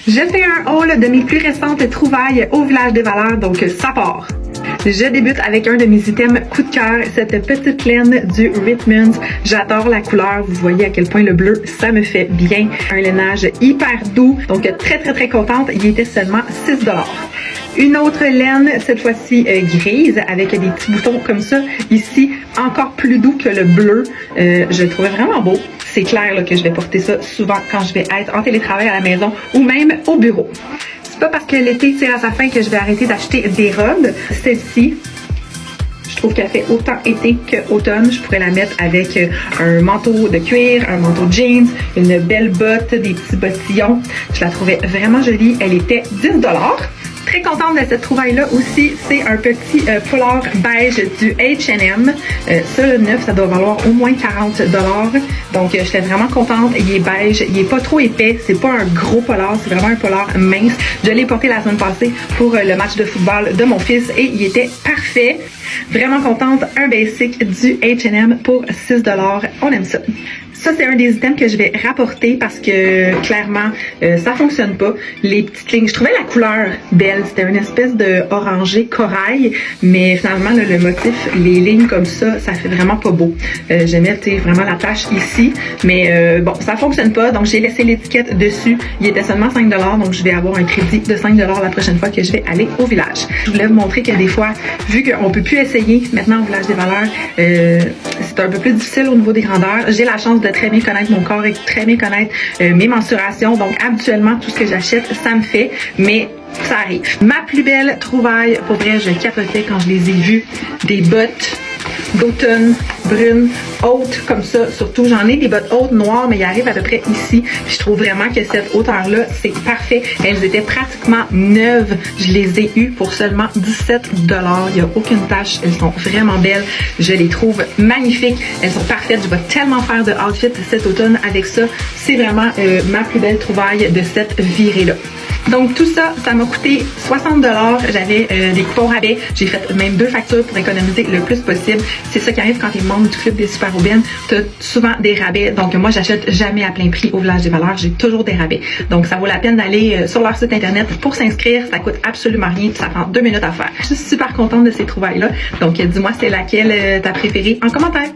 Je fais un haul de mes plus récentes trouvailles au Village des Valeurs, donc ça part. Je débute avec un de mes items coup de cœur, cette petite laine du Richmond. J'adore la couleur, vous voyez à quel point le bleu, ça me fait bien. Un lainage hyper doux, donc très contente. Il était seulement 6 $. Une autre laine, cette fois-ci grise, avec des petits boutons comme ça. Ici, encore plus doux que le bleu. Je le trouvais vraiment beau. C'est clair là, que je vais porter ça souvent quand je vais être en télétravail à la maison ou même au bureau. C'est pas parce que l'été tire à sa fin que je vais arrêter d'acheter des robes. Celle-ci, je trouve qu'elle fait autant été qu'automne. Je pourrais la mettre avec un manteau de cuir, un manteau de jeans, une belle botte, des petits bottillons. Je la trouvais vraiment jolie. Elle était 10 $. Très contente de cette trouvaille-là aussi, c'est un petit foulard beige du H&M. Ça, le neuf, ça doit valoir au moins 40 $. Donc, j'étais vraiment contente. Il est beige, il est pas trop épais. C'est pas un gros foulard, c'est vraiment un foulard mince. Je l'ai porté la semaine passée pour le match de football de mon fils et il était parfait. Vraiment contente. Un basic du H&M pour 6 $. On aime ça. Ça, c'est un des items que je vais rapporter parce que, clairement, ça fonctionne pas. Les petites lignes, je trouvais la couleur belle. C'était une espèce de orangé corail, mais finalement, là, le motif, les lignes comme ça fait vraiment pas beau. J'aimais vraiment la tache ici, mais bon, ça fonctionne pas. Donc, j'ai laissé l'étiquette dessus. Il était seulement 5 $, donc je vais avoir un crédit de 5 $ la prochaine fois que je vais aller au village. Je voulais vous montrer que des fois, vu qu'on peut plus essayer maintenant au Village des Valeurs, c'est un peu plus difficile au niveau des grandeurs. J'ai la chance de très bien connaître mon corps et très bien connaître mes mensurations. Donc, habituellement, tout ce que j'achète, ça me fait, mais ça arrive. Ma plus belle trouvaille, pour vrai, je capotais quand je les ai vues, des bottes d'automne, brunes, hautes comme ça. Surtout, j'en ai des bottes hautes noires, mais ils arrivent à peu près ici. Puis je trouve vraiment que cette hauteur-là, c'est parfait. Elles étaient pratiquement neuves. Je les ai eues pour seulement 17 $. Il n'y a aucune tache. Elles sont vraiment belles. Je les trouve magnifiques. Elles sont parfaites. Je vais tellement faire de outfit cet automne avec ça. C'est vraiment ma plus belle trouvaille de cette virée-là. Donc tout ça, ça m'a coûté 60 $. J'avais des coupons rabais. J'ai fait même 2 factures pour économiser le plus possible. C'est ça qui arrive quand tu es membre du club des super aubaines. Tu as souvent des rabais. Donc moi, j'achète jamais à plein prix au Village des Valeurs. J'ai toujours des rabais. Donc ça vaut la peine d'aller sur leur site internet pour s'inscrire. Ça coûte absolument rien. Ça prend 2 minutes à faire. Je suis super contente de ces trouvailles-là. Donc dis-moi c'est laquelle t'as préférée en commentaire.